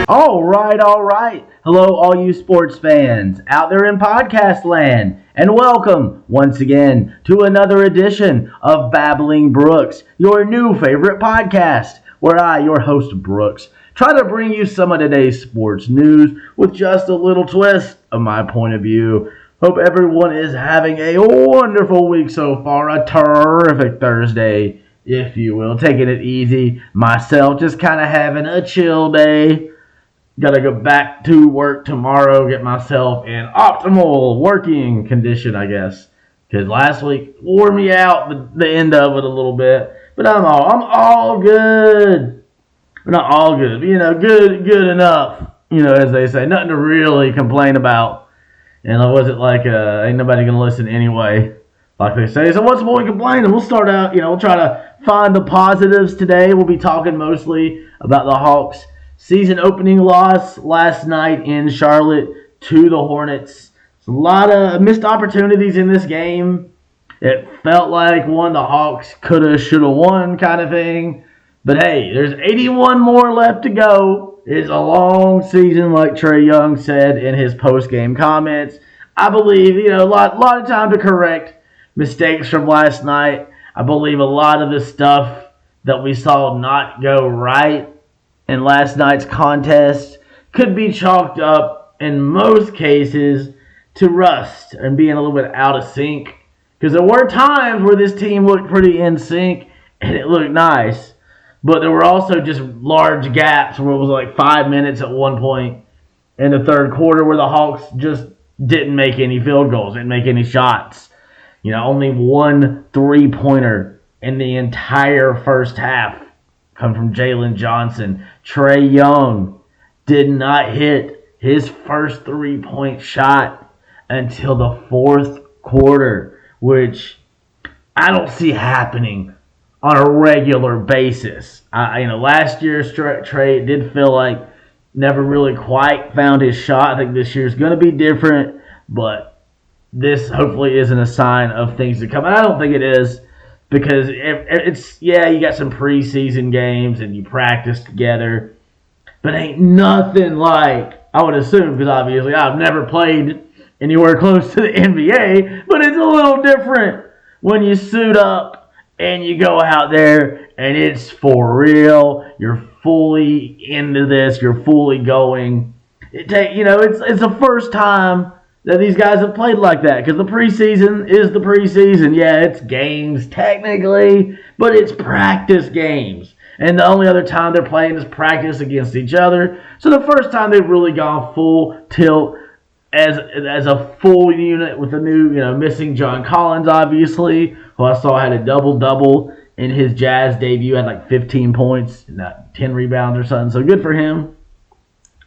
All right, all right. Hello, all you sports fans out there in podcast land, and welcome once again to another edition of Babbling Brooks, your new favorite podcast, where I, your host Brooks, try to bring you some of today's sports news with just a little twist of my point of view. Hope everyone is having a wonderful week so far, a terrific Thursday, if you will, taking it easy. Myself just kind of having a chill day. Gotta go back to work tomorrow, get myself in optimal working condition, I guess. Because last week wore me out, the end of it a little bit. But I'm all good. Not all good, but, good enough. As they say, nothing to really complain about. And I wasn't like, ain't nobody gonna listen anyway, like they say. So what's the point complaining? We'll start out, we'll try to find the positives today. We'll be talking mostly about the Hawks' season opening loss last night in Charlotte to the Hornets. It's a lot of missed opportunities in this game. It felt like one the Hawks coulda, shoulda won kind of thing. But hey, there's 81 more left to go. It's a long season, like Trae Young said in his post-game comments. I believe, a lot of time to correct mistakes from last night. I believe a lot of the stuff that we saw not go right in last night's contest could be chalked up, in most cases, to rust and being a little bit out of sync. Because there were times where this team looked pretty in sync and it looked nice. But there were also just large gaps where it was like 5 minutes at one point in the third quarter where the Hawks just didn't make any field goals, didn't make any shots. Only one three-pointer in the entire first half come from Jalen Johnson. Trae Young did not hit his first three-point shot until the fourth quarter, which I don't see happening on a regular basis. Last year's Trae did feel like never really quite found his shot. I think this year's going to be different, but this hopefully isn't a sign of things to come. And I don't think it is. Because you got some preseason games and you practice together, but ain't nothing like, I would assume, because obviously I've never played anywhere close to the NBA, but it's a little different when you suit up and you go out there and it's for real. You're fully into this. You're fully going. It's the first time that these guys have played like that, because the preseason is the preseason. Yeah, it's games technically, but it's practice games. And the only other time they're playing is practice against each other. So the first time they've really gone full tilt as a full unit with the new, missing John Collins, obviously, who I saw had a double-double in his Jazz debut, had like 15 points and 10 rebounds or something. So good for him.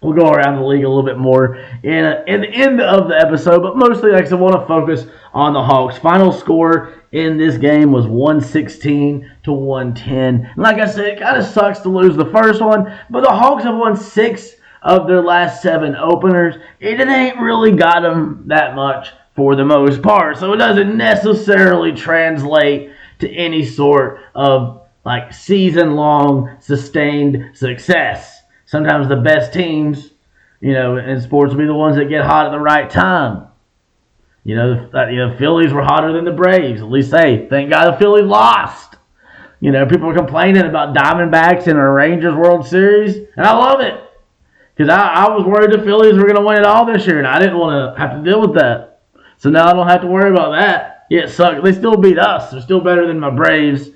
We'll go around the league a little bit more in the end of the episode, but mostly, like I said, I want to focus on the Hawks. Final score in this game was 116-110. And like I said, it kind of sucks to lose the first one, but the Hawks have won 6 of their last 7 openers. It ain't really got them that much for the most part, so it doesn't necessarily translate to any sort of like season-long sustained success. Sometimes the best teams, in sports will be the ones that get hot at the right time. The Phillies were hotter than the Braves. At least, hey, thank God the Phillies lost. People are complaining about Diamondbacks in a Rangers World Series, and I love it. Because I was worried the Phillies were going to win it all this year, and I didn't want to have to deal with that. So now I don't have to worry about that. Yeah, it sucks. They still beat us. They're still better than my Braves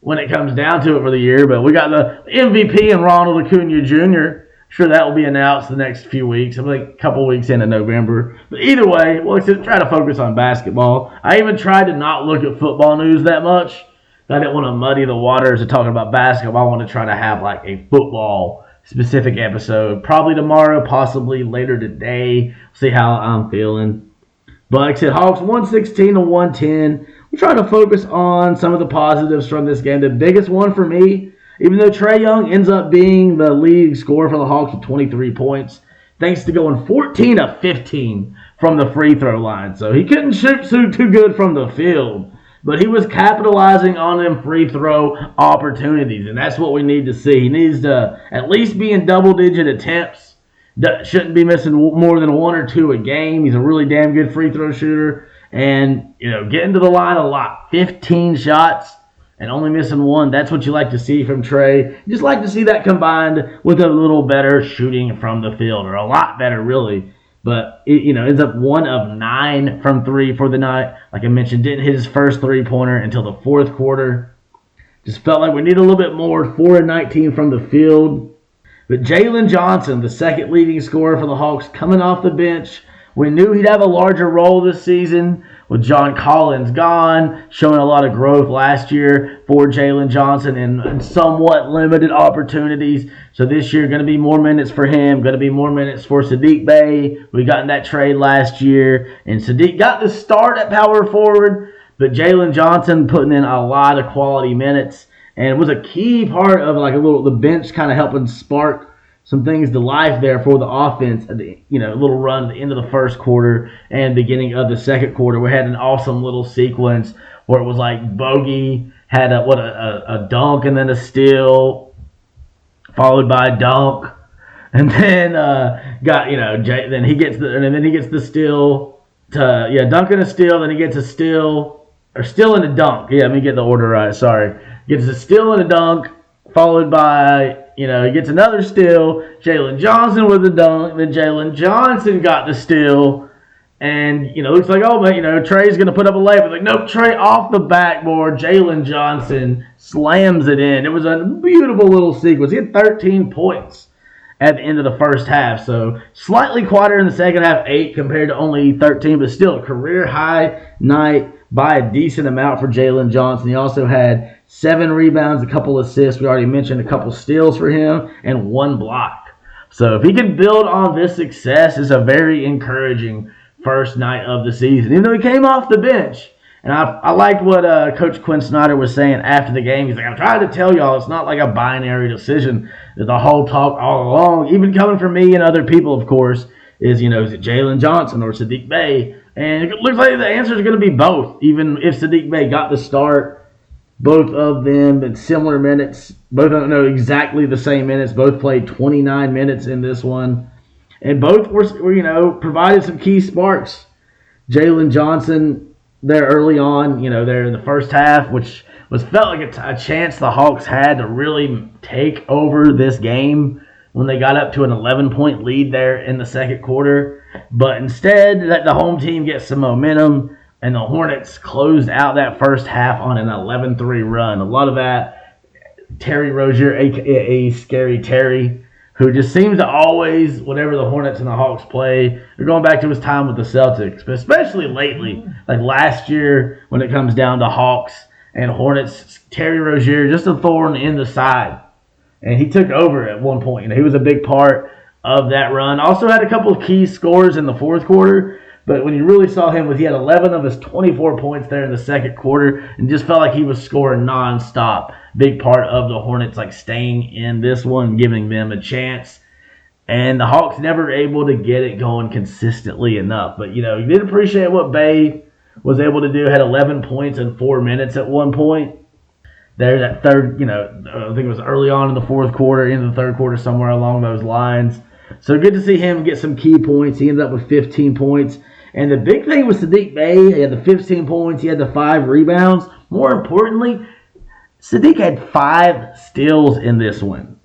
when it comes down to it for the year. But we got the MVP and Ronald Acuna Jr. Sure, that will be announced the next few weeks. I'm like a couple weeks into November. But either way, let's try to focus on basketball. I even tried to not look at football news that much. I didn't want to muddy the waters of talking about basketball. I want to try to have like a football-specific episode. Probably tomorrow, possibly later today. See how I'm feeling. But like I said, Hawks 116-110. We try to focus on some of the positives from this game. The biggest one for me, even though Trae Young ends up being the league scorer for the Hawks with 23 points, thanks to going 14 of 15 from the free throw line. So he couldn't shoot too good from the field, but he was capitalizing on them free throw opportunities, and that's what we need to see. He needs to at least be in double-digit attempts shouldn't be missing more than 1 or 2 a game. He's a really damn good free throw shooter. And, getting to the line a lot. 15 shots and only missing 1. That's what you like to see from Trae. You just like to see that combined with a little better shooting from the field, or a lot better, really. But, it ends up 1 of 9 from 3 for the night. Like I mentioned, didn't hit his first three-pointer until the fourth quarter. Just felt like we need a little bit more. 4 of 19 from the field. But Jalen Johnson, the second leading scorer for the Hawks, coming off the bench. We knew he'd have a larger role this season with John Collins gone, showing a lot of growth last year for Jalen Johnson in somewhat limited opportunities. So this year, going to be more minutes for him, going to be more minutes for Saddiq Bey. We got in that trade last year, and Saddiq got the start at power forward, but Jalen Johnson putting in a lot of quality minutes. And it was a key part of the bench kind of helping spark some things to life there for the offense. A little run at the end of the first quarter and beginning of the second quarter. We had an awesome little sequence where it was like Bogey had a dunk and then a steal, followed by a dunk, and then then he gets the steal to dunk and a steal. Then he gets a steal or steal and a dunk. Yeah, let me get the order right. Sorry. Gets a steal and a dunk, followed by, he gets another steal. Jalen Johnson with the dunk. Then Jalen Johnson got the steal. And, looks like, Trae's going to put up a layup. Like, nope, Trae off the backboard. Jalen Johnson slams it in. It was a beautiful little sequence. He had 13 points at the end of the first half. So, slightly quieter in the second half, 8 compared to only 13. But still, a career-high night by a decent amount for Jalen Johnson. He also had 7 rebounds, a couple assists. We already mentioned a couple steals for him, and 1 block. So if he can build on this success, it's a very encouraging first night of the season. Even though he came off the bench. And I liked what Coach Quinn Snyder was saying after the game. He's like, I'm trying to tell y'all it's not like a binary decision. The whole talk all along, even coming from me and other people, of course, is it Jalen Johnson or Saddiq Bey? And it looks like the answer is going to be both, even if Saddiq Bey got the start. Both of them in similar minutes. Both don't know exactly the same minutes. Both played 29 minutes in this one. And both were provided some key sparks. Jalen Johnson there early on, there in the first half, which felt like a chance the Hawks had to really take over this game when they got up to an 11-point lead there in the second quarter. But instead, the home team gets some momentum. And the Hornets closed out that first half on an 11-3 run. A lot of that, Terry Rozier, a.k.a. Scary Terry, who just seems to always, whenever the Hornets and the Hawks play, they're going back to his time with the Celtics. But especially lately, like last year when it comes down to Hawks and Hornets, Terry Rozier, just a thorn in the side. And he took over at one point. He was a big part of that run. Also had a couple of key scores in the fourth quarter. But when you really saw him, he had 11 of his 24 points there in the second quarter and just felt like he was scoring nonstop. Big part of the Hornets staying in this one, giving them a chance. And the Hawks never able to get it going consistently enough. But, you did appreciate what Bey was able to do. Had 11 points in 4 minutes at one point. There, that third, I think it was early on in the fourth quarter, into the third quarter, somewhere along those lines. So good to see him get some key points. He ended up with 15 points. And the big thing was Saddiq Bey. He had the 15 points. He had the 5 rebounds. More importantly, Saddiq had 5 steals in this one.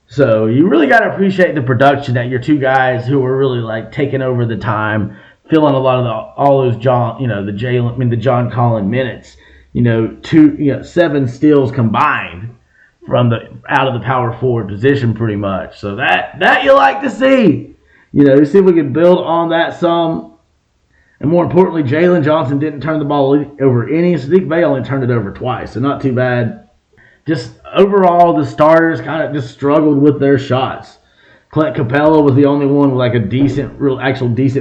So you really got to appreciate the production that your two guys who were really taking over the time, filling a lot of all those the John Collins minutes. 7 steals combined from out of the power forward position pretty much. So that you like to see. See if we can build on that some. And more importantly, Jalen Johnson didn't turn the ball over any. Saddiq Bey only turned it over twice, so not too bad. Just overall, the starters kind of just struggled with their shots. Clint Capella was the only one with a decent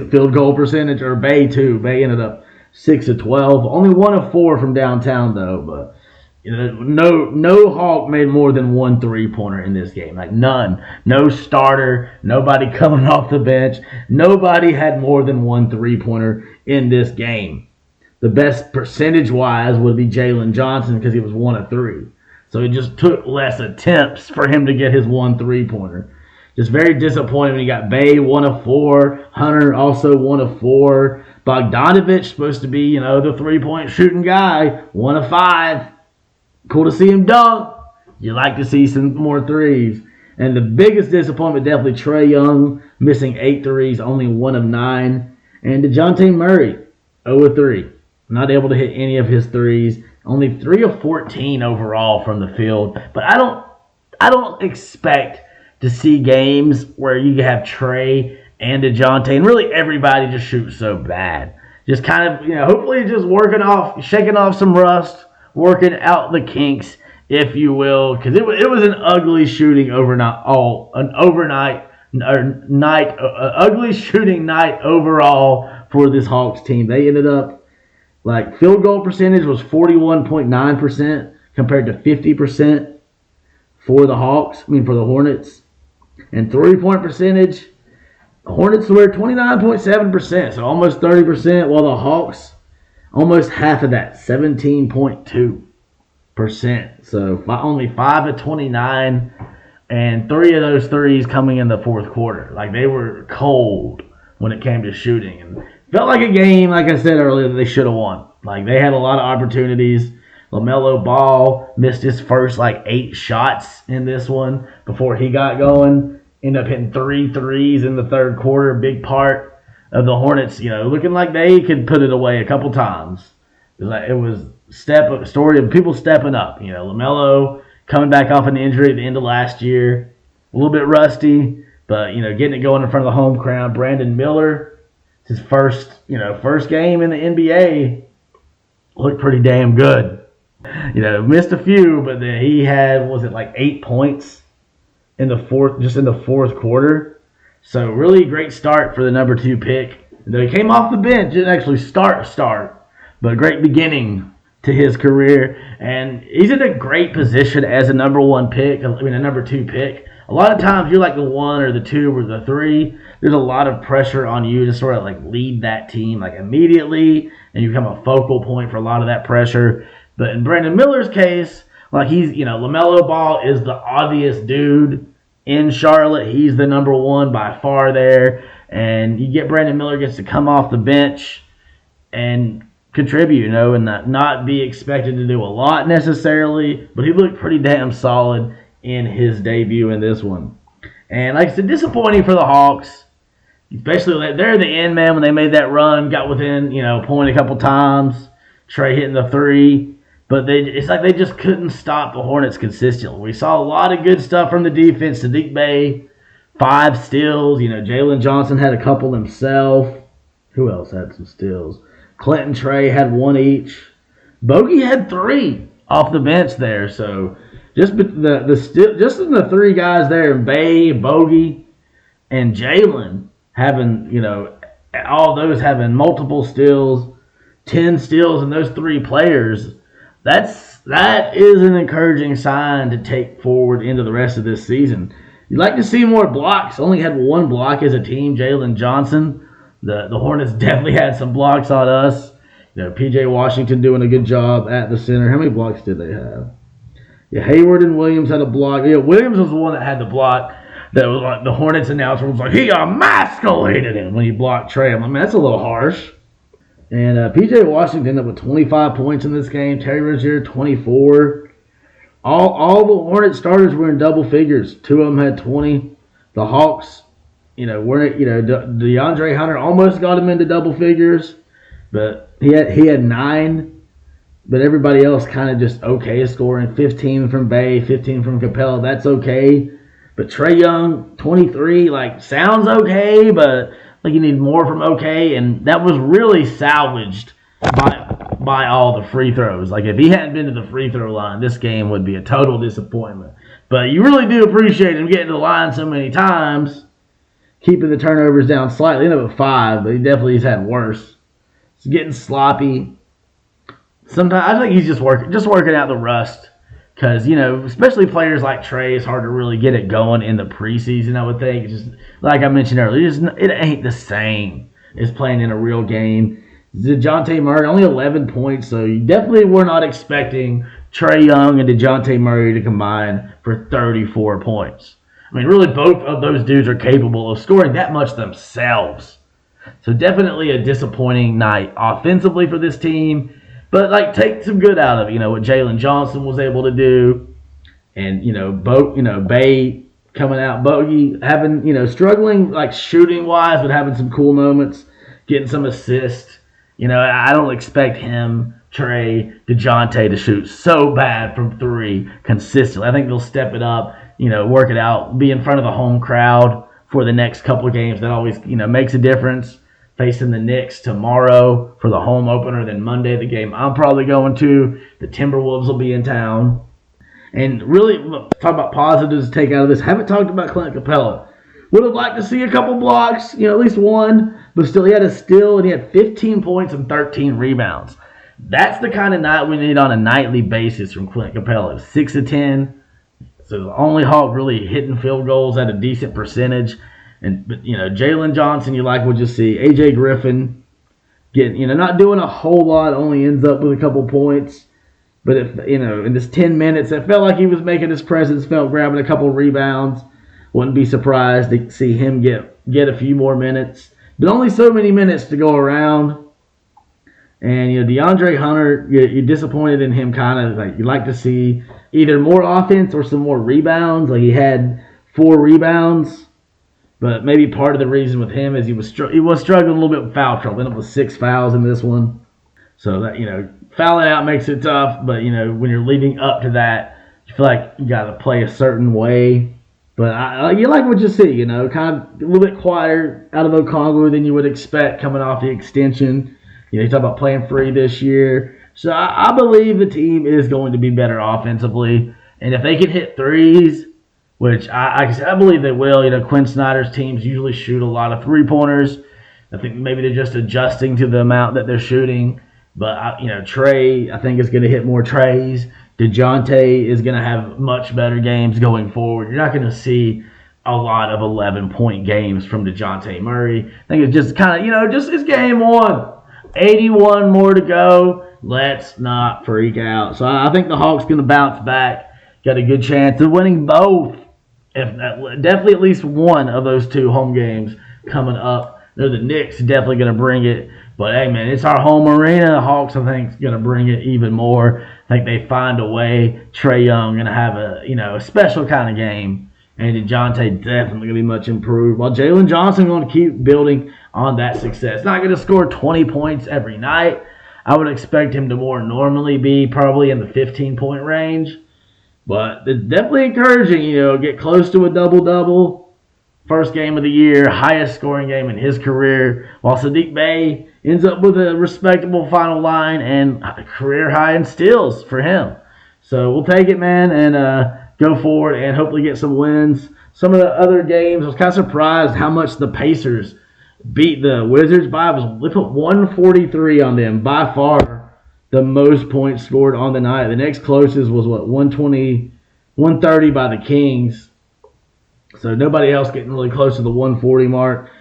field goal percentage, or Bey too. Bey ended up 6 of 12. Only 1 of 4 from downtown though, but no Hawk made more than 1 3-pointer in this game. None. No starter. Nobody coming off the bench. Nobody had more than 1 3-pointer in this game. The best percentage-wise would be Jalen Johnson because he was 1 of 3. So it just took less attempts for him to get his 1 3-pointer. Just very disappointing when you got Bay 1 of 4, Hunter also 1 of 4, Bogdanovich supposed to be, the 3-point shooting guy, 1 of 5. Cool to see him dunk. You like to see some more threes. And the biggest disappointment, definitely Trae Young, missing 8 threes, only 1 of 9. And DeJounte Murray, 0 of 3. Not able to hit any of his threes. Only 3 of 14 overall from the field. But I don't expect to see games where you have Trae and DeJounte, and really everybody just shoots so bad. Just kind of, hopefully just shaking off some rust, working out the kinks, if you will, because it was an ugly shooting ugly shooting night overall for this Hawks team. They ended up, field goal percentage was 41.9% compared to 50% for the Hornets. And 3-point percentage, the Hornets were 29.7%, so almost 30%, while the Hawks, almost half of that, 17.2%. So only 5 of 29, and 3 of those threes coming in the fourth quarter. They were cold when it came to shooting. And felt like a game, like I said earlier, that they should have won. They had a lot of opportunities. LaMelo Ball missed his first 8 shots in this one before he got going. Ended up hitting 3 threes in the third quarter. Big part of the Hornets, looking like they could put it away a couple times. It was story of people stepping up. LaMelo coming back off an injury at the end of last year, a little bit rusty, but getting it going in front of the home crowd. Brandon Miller, his first game in the NBA, looked pretty damn good. Missed a few, but then he had 8 points in the fourth quarter. So really great start for the number 2 pick. He came off the bench, didn't actually start, but a great beginning to his career. And he's in a great position as a number 2 pick. A lot of times you're the 1 or the 2 or the 3. There's a lot of pressure on you to sort of lead that team immediately, and you become a focal point for a lot of that pressure. But in Brandon Miller's case, he's, LaMelo Ball is the obvious dude in Charlotte. He's the number 1 by far there. And you get Brandon Miller gets to come off the bench and contribute, and not be expected to do a lot necessarily. But he looked pretty damn solid in his debut in this one. And like I said, disappointing for the Hawks. Especially they're the end, man, when they made that run, got within, point a couple times. Trae hitting the 3. But it's they just couldn't stop the Hornets consistently. We saw a lot of good stuff from the defense. Sadiq Bey, 5 steals. Jalen Johnson had a couple himself. Who else had some steals? Clinton Trae had 1 each. Bogey had 3 off the bench there. So just the 3 guys there, Bey, Bogey, and Jalen having, all those having multiple steals, 10 steals in those 3 players. That is an encouraging sign to take forward into the rest of this season. You'd like to see more blocks. Only had 1 block as a team, Jalen Johnson. The Hornets definitely had some blocks on us. P.J. Washington doing a good job at the center. How many blocks did they have? Yeah, Hayward and Williams had a block. Yeah, Williams was the one that had the block. That was the Hornets announcer was he emasculated him when he blocked Trae. I'm that's a little harsh. And P.J. Washington ended up with 25 points in this game. Terry Rozier, 24. All the Hornets starters were in double figures. 2 of them had 20. The Hawks, DeAndre Hunter almost got him into double figures, but he had 9. But everybody else kind of just okay scoring. 15 from Bay, 15 from Capella. That's okay. But Trae Young, 23, sounds okay, but you need more from okay, and that was really salvaged by all the free throws. If he hadn't been to the free throw line, this game would be a total disappointment. But you really do appreciate him getting to the line so many times, keeping the turnovers down slightly. He ended up with 5, but he definitely has had worse. He's getting sloppy. Sometimes I think he's just working out the rust. Because, especially players like Trae, it's hard to really get it going in the preseason, I would think. It's just, like I mentioned earlier, it ain't the same as playing in a real game. DeJounte Murray, only 11 points, so you definitely were not expecting Trae Young and DeJounte Murray to combine for 34 points. I mean, really, both of those dudes are capable of scoring that much themselves. So definitely a disappointing night offensively for this team. But, like, take some good out of it. What Jalen Johnson was able to do. And, Bay coming out, Bogey having, struggling, like, shooting-wise, but having some cool moments, getting some assists. I don't expect him, Trae Dejounte, to shoot so bad from three consistently. I think they'll step it up, work it out, be in front of the home crowd for the next couple of games. That always, makes a difference. Facing the Knicks tomorrow for the home opener, then Monday, the game I'm probably going to. The Timberwolves will be in town. And really, talk about positives to take out of this. Haven't talked about Clint Capella. Would have liked to see a couple blocks, at least one. But still, he had a steal, and he had 15 points and 13 rebounds. That's the kind of night we need on a nightly basis from Clint Capella. 6 of 10. So the only Hawk really hitting field goals at a decent percentage. But Jalen Johnson, you like what you see. AJ Griffin, getting, not doing a whole lot, only ends up with a couple points. But in this 10 minutes, it felt like he was making his presence felt, grabbing a couple rebounds. Wouldn't be surprised to see him get a few more minutes, but only so many minutes to go around. And DeAndre Hunter, you're disappointed in him. Kind of like you like to see either more offense or some more rebounds. Like he had 4 rebounds. But maybe part of the reason with him is he was struggling a little bit with foul trouble. Ended up with 6 fouls in this one. So that fouling out makes it tough. But when you're leading up to that, you feel like you got to play a certain way. But you like what you see. Kind of a little bit quieter out of Okongwu than you would expect coming off the extension. You talk about playing free this year. So I believe the team is going to be better offensively, and if they can hit threes, which I believe they will. Quinn Snyder's teams usually shoot a lot of three-pointers. I think maybe they're just adjusting to the amount that they're shooting. But, Trae, I think, is going to hit more trays. DeJounte is going to have much better games going forward. You're not going to see a lot of 11-point games from DeJounte Murray. I think it's just kind of, just it's game one. 81 more to go. Let's not freak out. So I think the Hawks going to bounce back. Got a good chance of winning both. Definitely at least one of those 2 home games coming up. The Knicks definitely going to bring it. But, hey, man, it's our home arena. The Hawks, I think, is going to bring it even more. I think they find a way. Trae Young going to have a special kind of game. And DeJounte definitely going to be much improved. While Jalen Johnson going to keep building on that success. Not going to score 20 points every night. I would expect him to more normally be probably in the 15-point range. But it's definitely encouraging, get close to a double-double. First game of the year, highest scoring game in his career. While Saddiq Bey ends up with a respectable final line and a career high in steals for him. So we'll take it, man, and go forward and hopefully get some wins. Some of the other games, I was kind of surprised how much the Pacers beat the Wizards by. They put 143 on them, by far the most points scored on the night. The next closest was 120, 130 by the Kings. So nobody else getting really close to the 140 mark.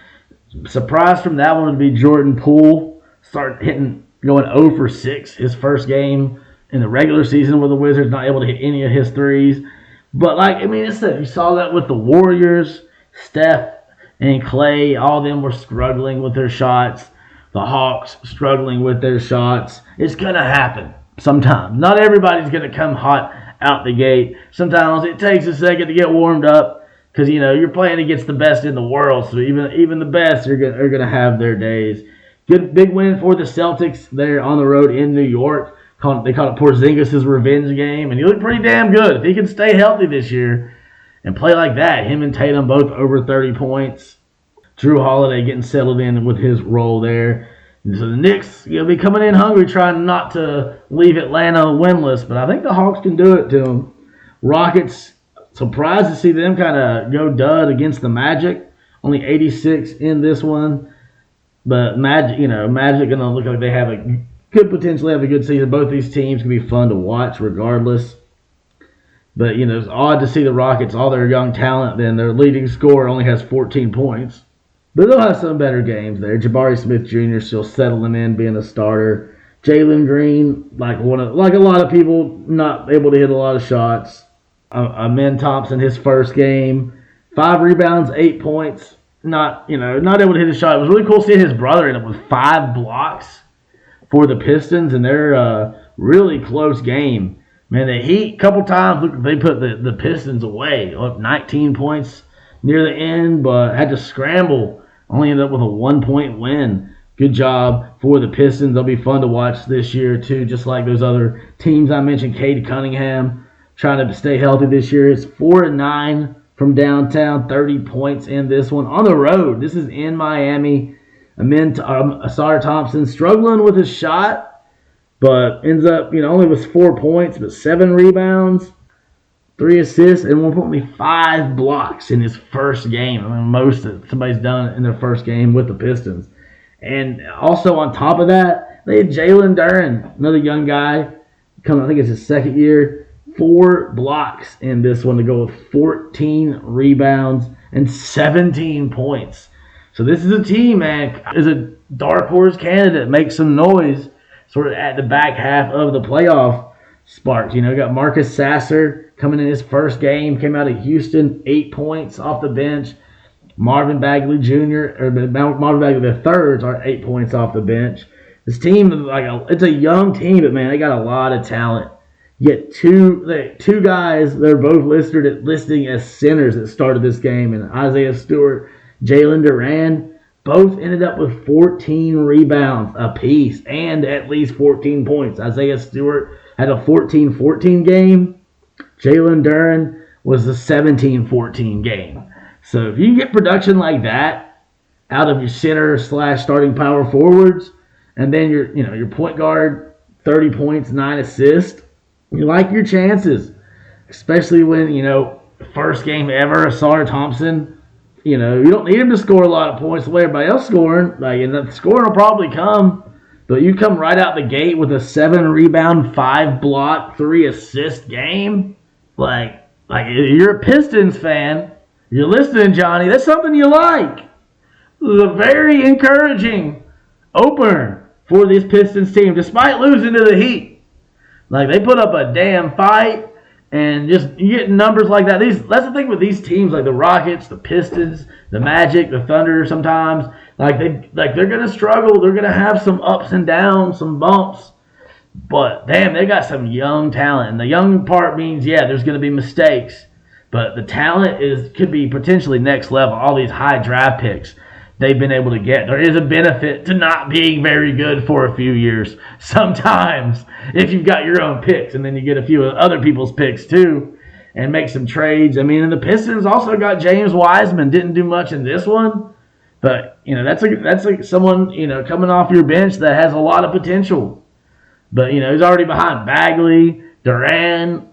Surprise from that one would be Jordan Poole. Going 0 for 6 his first game in the regular season with the Wizards, not able to hit any of his threes. But you saw that with the Warriors, Steph and Clay, all of them were struggling with their shots. The Hawks struggling with their shots. It's going to happen sometimes. Not everybody's going to come hot out the gate. Sometimes it takes a second to get warmed up because, you're playing against the best in the world. So even the best are going to have their days. Good big win for the Celtics there on the road in New York. They call it Porzingis' revenge game. And he looked pretty damn good. If he can stay healthy this year and play like that, him and Tatum both over 30 points. Drew Holiday getting settled in with his role there. And so the Knicks, be coming in hungry, trying not to leave Atlanta winless. But I think the Hawks can do it to them. Rockets, surprised to see them kind of go dud against the Magic. Only 86 in this one. But Magic going to look like they could potentially have a good season. Both these teams can be fun to watch regardless. But, it's odd to see the Rockets, all their young talent, then their leading scorer only has 14 points. But they'll have some better games there. Jabari Smith Jr. still settling in, being a starter. Jalen Green, like a lot of people, not able to hit a lot of shots. Amen Thompson, his first game, 5 rebounds, 8 points. Not able to hit a shot. It was really cool seeing his brother end up with 5 blocks for the Pistons, and they're really close game. Man, the Heat, a couple times, look, they put the Pistons away. Up 19 points near the end, but had to scramble. Only ended up with a 1-point win. Good job for the Pistons. They'll be fun to watch this year, too, just like those other teams I mentioned. Cade Cunningham trying to stay healthy this year. It's 4-9 from downtown, 30 points in this one. On the road, this is in Miami. Asar Thompson struggling with his shot, but ends up, only with 4 points, but 7 rebounds, 3 assists, and 1.5 blocks in his first game. I mean, most that somebody's done in their first game with the Pistons. And also on top of that, they had Jalen Duren, another young guy, coming, I think it's his second year, 4 blocks in this one to go with 14 rebounds and 17 points. So this is a team, man, is a dark horse candidate, make some noise sort of at the back half of the playoff sparks. Got Marcus Sasser coming in his first game, came out of Houston, 8 points off the bench. Marvin Bagley Jr. or Marvin Bagley the thirds are 8 points off the bench. This team is it's a young team, but man, they got a lot of talent. You get two guys that are both listing as centers that started this game, and Isaiah Stewart, Jalen Duren, both ended up with 14 rebounds apiece and at least 14 points. Isaiah Stewart had a 14-14 game. Jalen Duren was the 17-14 game. So if you get production like that out of your center / starting power forwards, and then your point guard, 30 points, 9 assists, you like your chances, especially when, first game ever, Asar Thompson, you don't need him to score a lot of points the way everybody else scoring. And the scoring will probably come, but you come right out the gate with a 7 rebound, 5 block, 3 assist game. Like you're a Pistons fan, you're listening, Johnny. That's something you like. This is a very encouraging opener for this Pistons team, despite losing to the Heat. They put up a damn fight, and just you get numbers like that. That's the thing with these teams, like the Rockets, the Pistons, the Magic, the Thunder. Sometimes, they're gonna struggle. They're gonna have some ups and downs, some bumps. But damn, they got some young talent, and the young part means there's gonna be mistakes, but the talent could be potentially next level. All these high draft picks they've been able to get. There is a benefit to not being very good for a few years sometimes if you've got your own picks, and then you get a few other people's picks too and make some trades. I mean, and the Pistons also got James Wiseman. Didn't do much in this one, but that's like someone coming off your bench that has a lot of potential. But he's already behind Bagley, Duran,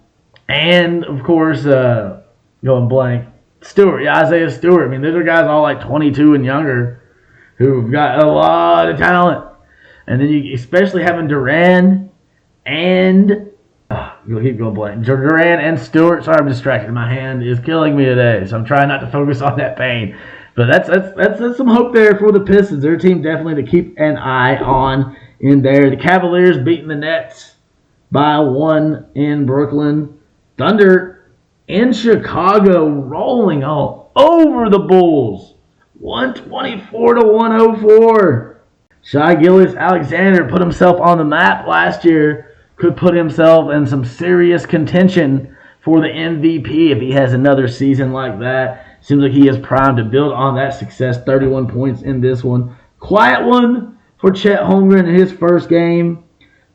and of course going blank, Stewart, Isaiah Stewart. I mean, those are guys all like 22 and younger who've got a lot of talent. And then you, especially having Duran and you'll keep going blank. Duran and Stewart. Sorry, I'm distracted. My hand is killing me today, so I'm trying not to focus on that pain. But that's some hope there for the Pistons. Their team definitely to keep an eye on in there. The Cavaliers beating the Nets by 1 in Brooklyn. Thunder in Chicago rolling all over the Bulls. 124-104. Shai Gilgeous-Alexander put himself on the map last year. Could put himself in some serious contention for the MVP if he has another season like that. Seems like he is primed to build on that success. 31 points in this one. Quiet one for Chet Holmgren in his first game.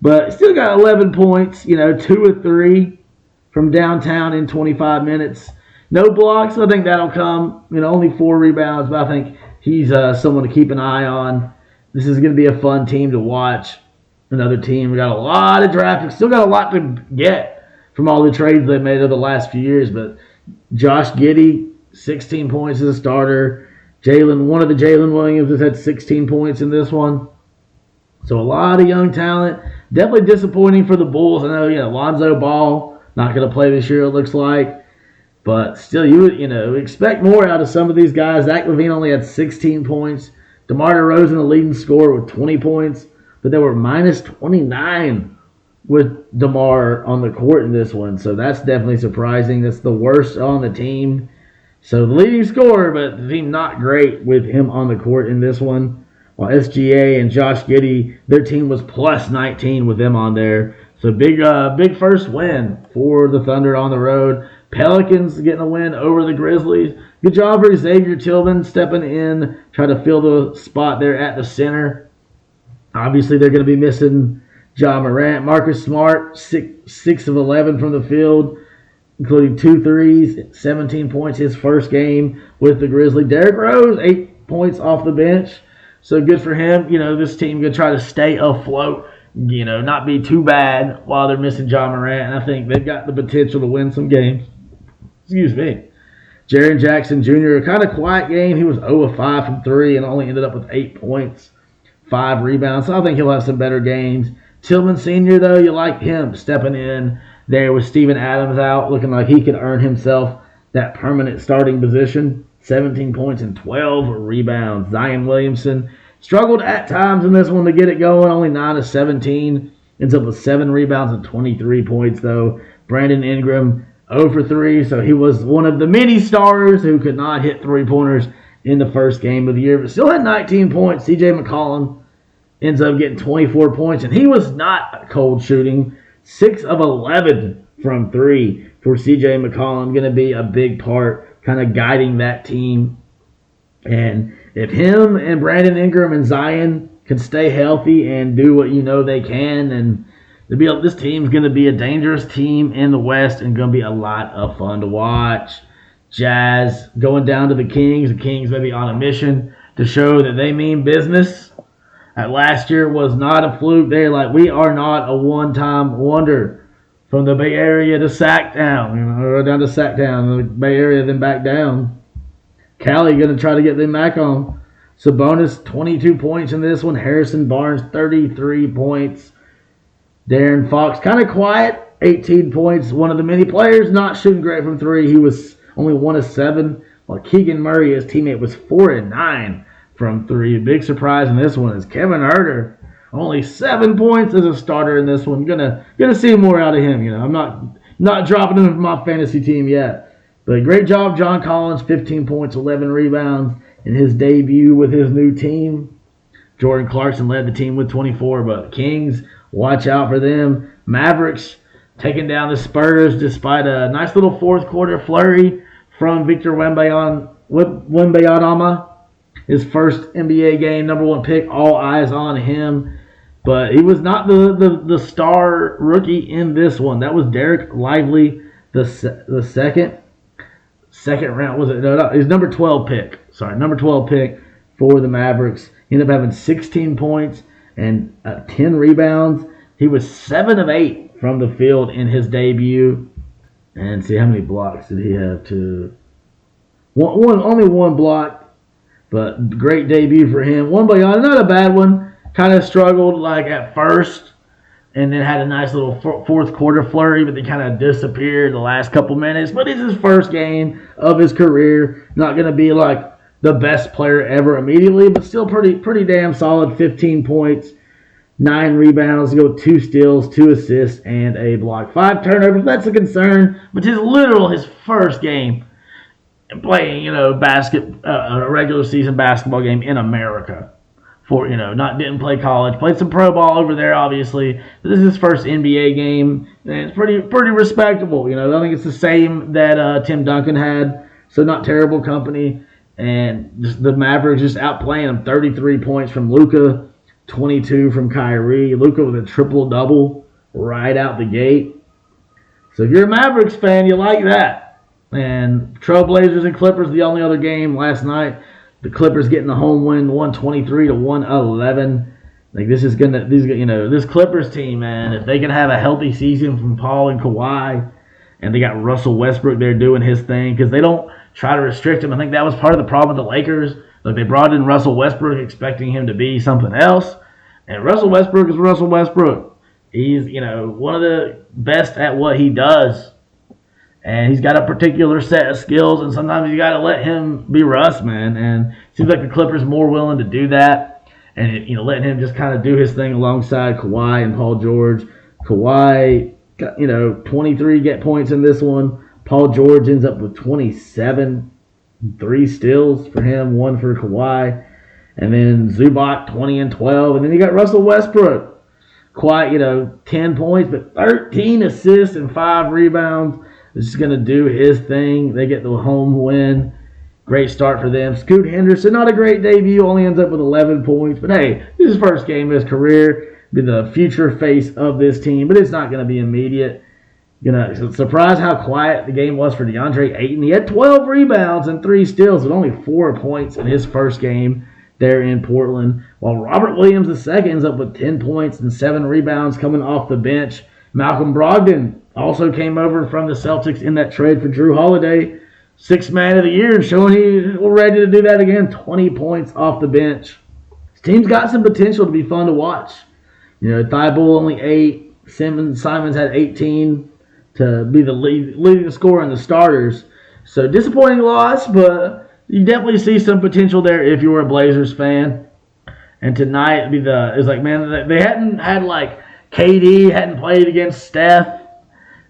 But still got 11 points, 2 of 3 from downtown in 25 minutes. No blocks. I think that'll come. Only 4 rebounds, but I think he's someone to keep an eye on. This is going to be a fun team to watch. Another team. We got a lot of draft picks. Still got a lot to get from all the trades they made over the last few years. But Josh Giddey, 16 points as a starter. One of the Jalen Williams has had 16 points in this one. So a lot of young talent. Definitely disappointing for the Bulls. I know, Lonzo Ball not going to play this year, it looks like. But still, you expect more out of some of these guys. Zach LaVine only had 16 points. DeMar DeRozan, the leading scorer, with 20 points. But they were minus 29 with DeMar on the court in this one. So that's definitely surprising. That's the worst on the team. So the leading scorer, but the team not great with him on the court in this one. While SGA and Josh Giddey, their team was plus 19 with them on there. So big first win for the Thunder on the road. Pelicans getting a win over the Grizzlies. Good job for Xavier Tillman stepping in, trying to fill the spot there at the center. Obviously, they're going to be missing Ja Morant. Marcus Smart, 6 of 11 from the field, including 2 threes, 17 points his first game with the Grizzlies. Derrick Rose, 8 points off the bench. So good for him. This team going to try to stay afloat, not be too bad while they're missing Ja Morant. And I think they've got the potential to win some games. Excuse me. Jaren Jackson Jr., a kind of quiet game. He was 0 of 5 from 3 and only ended up with 8 points, 5 rebounds. So I think he'll have some better games. Tillman Sr., though, you like him stepping in there with Steven Adams out, looking like he could earn himself that permanent starting position. 17 points and 12 rebounds. Zion Williamson struggled at times in this one to get it going. Only 9 of 17. Ends up with 7 rebounds and 23 points, though. Brandon Ingram, 0 for 3. So he was one of the many stars who could not hit three-pointers in the first game of the year, but still had 19 points. CJ McCollum ends up getting 24 points, and he was not cold shooting. 6 of 11 from 3 for CJ McCollum. Going to be a big part, kind of guiding that team. And if him and Brandon Ingram and Zion can stay healthy and do what they can, and this team's going to be a dangerous team in the West and going to be a lot of fun to watch. Jazz going down to the Kings. The Kings may be on a mission to show that they mean business. Last year was not a fluke. They're like, we are not a one-time wonder. From the Bay Area to Sacktown, down to Sacktown, the Bay Area, then back down. Cali going to try to get them back on. Sabonis, 22 points in this one. Harrison Barnes, 33 points. Darren Fox, kind of quiet, 18 points. One of the many players not shooting great from 3. He was only 1 of 7. While Keegan Murray, his teammate, was 4 of 9 from 3. Big surprise in this one is Kevin Huerter. Only 7 points as a starter in this one. Gonna see more out of him. I'm not dropping him from my fantasy team yet. But great job, John Collins, 15 points, 11 rebounds in his debut with his new team. Jordan Clarkson led the team with 24, but Kings, watch out for them. Mavericks taking down the Spurs despite a nice little fourth quarter flurry from Victor Wembanyama. His first NBA game, number 1 pick, all eyes on him. But he was not the star rookie in this one. That was Derek Lively, the second round. Was it? No, he's number 12 pick. Sorry, number 12 pick for the Mavericks. He ended up having 16 points and 10 rebounds. He was 7 of 8 from the field in his debut. And see, how many blocks did he have? Only 1 block. But great debut for him. Wembanyama, not a bad one. Kind of struggled at first, and then had a nice little fourth quarter flurry, but then kind of disappeared the last couple minutes. But it's his first game of his career. Not going to be the best player ever immediately, but still pretty damn solid. 15 points, 9 rebounds, 2 steals, 2 assists, and a block. 5 turnovers. That's a concern, but his first game playing, a regular season basketball game in America. Didn't play college, played some pro ball over there, obviously. But this is his first NBA game, and it's pretty respectable. I think it's the same that Tim Duncan had, so not terrible company. And just the Mavericks just outplaying him. 33 points from Luka, 22 from Kyrie. Luka with a triple-double right out the gate. So if you're a Mavericks fan, you like that. And Trailblazers and Clippers, the only other game last night. The Clippers getting the home win, 123-111. This Clippers team, man, if they can have a healthy season from Paul and Kawhi, and they got Russell Westbrook there doing his thing, because they don't try to restrict him. I think that was part of the problem with the Lakers. They brought in Russell Westbrook expecting him to be something else, and Russell Westbrook is Russell Westbrook. He's, one of the best at what he does. And he's got a particular set of skills, and sometimes you got to let him be Russ, man. And it seems like the Clippers more willing to do that, and letting him just kind of do his thing alongside Kawhi and Paul George. Kawhi got 23 get points in this one. Paul George ends up with 27. 3 steals for him, 1 for Kawhi. And then Zubac, 20 and 12. And then you got Russell Westbrook. Quite, 10 points, but 13 assists and 5 rebounds. This is going to do his thing. They get the home win. Great start for them. Scoot Henderson, not a great debut, only ends up with 11 points. But hey, this is his first game of his career. Be the future face of this team, but it's not going to be immediate. Surprised how quiet the game was for DeAndre Ayton. He had 12 rebounds and 3 steals, with only 4 points in his first game there in Portland. While Robert Williams II ends up with 10 points and 7 rebounds coming off the bench. Malcolm Brogdon also came over from the Celtics in that trade for Drew Holiday. 6th man of the year, showing he's ready to do that again. 20 points off the bench. This team's got some potential to be fun to watch. Thibault only 8. Simons had 18 to be the leading scorer in the starters. So disappointing loss, but you definitely see some potential there if you were a Blazers fan. And tonight they hadn't had KD hadn't played against Steph.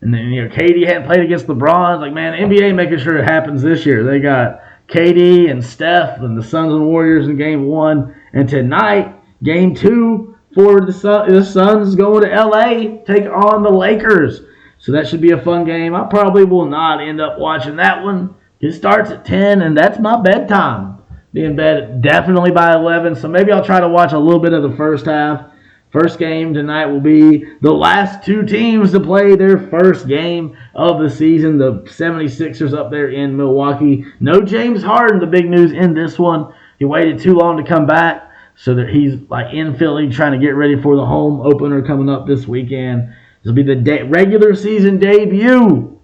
And then, KD hadn't played against LeBron. The NBA making sure it happens this year. They got KD and Steph and the Suns and Warriors in Game 1. And tonight, Game 2 for the Suns going to LA, take on the Lakers. So that should be a fun game. I probably will not end up watching that one. It starts at 10, and that's my bedtime. Be in bed definitely by 11. So maybe I'll try to watch a little bit of the first half. First game tonight will be the last 2 teams to play their first game of the season. The 76ers up there in Milwaukee. No James Harden, the big news in this one. He waited too long to come back, so that he's in Philly trying to get ready for the home opener coming up this weekend. This will be the regular season debut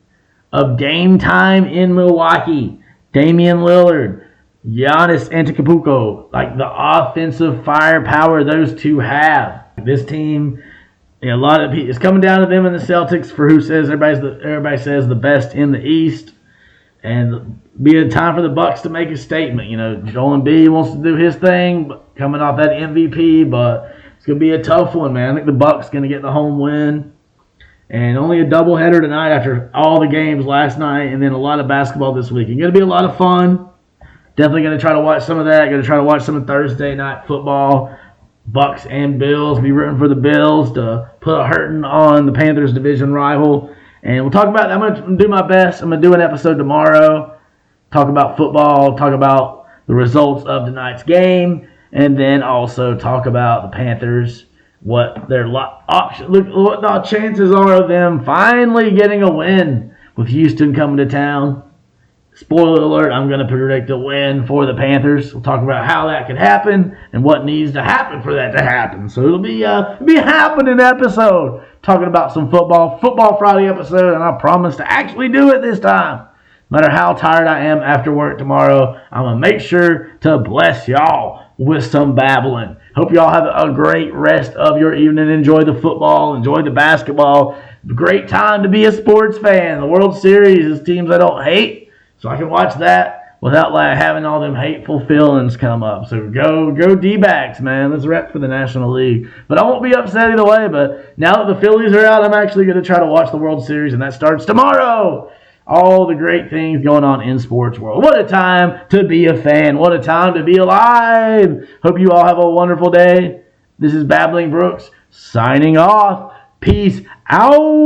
of Game Time in Milwaukee. Damian Lillard, Giannis Antetokounmpo, the offensive firepower those two have. This team, a lot of people, it's coming down to them and the Celtics for who says everybody says the best in the East, and be a time for the Bucks to make a statement. Joel Embiid wants to do his thing, coming off that MVP, but it's gonna be a tough one, man. I think the Bucks gonna get the home win, and only a doubleheader tonight after all the games last night, and then a lot of basketball this week. It's gonna be a lot of fun. Definitely gonna try to watch some of that. Gonna try to watch some of Thursday night football. Bucks and Bills. Be rooting for the Bills to put a hurting on the Panthers division rival. And we'll talk about, I'm going to do my best. I'm going to do an episode tomorrow. Talk about football. Talk about the results of tonight's game. And then also talk about the Panthers. What their option, look what the chances are of them finally getting a win with Houston coming to town. Spoiler alert, I'm going to predict a win for the Panthers. We'll talk about how that could happen and what needs to happen for that to happen. So it'll be a happening episode. Talking about some Football Friday episode, and I promise to actually do it this time. No matter how tired I am after work tomorrow, I'm going to make sure to bless y'all with some babbling. Hope y'all have a great rest of your evening. Enjoy the football. Enjoy the basketball. Great time to be a sports fan. The World Series is teams I don't hate. So I can watch that without having all them hateful feelings come up. So go D-backs, man. Let's rep for the National League. But I won't be upset either way. But now that the Phillies are out, I'm actually going to try to watch the World Series, and that starts tomorrow. All the great things going on in sports world. What a time to be a fan. What a time to be alive. Hope you all have a wonderful day. This is Babbling Brooks signing off. Peace out.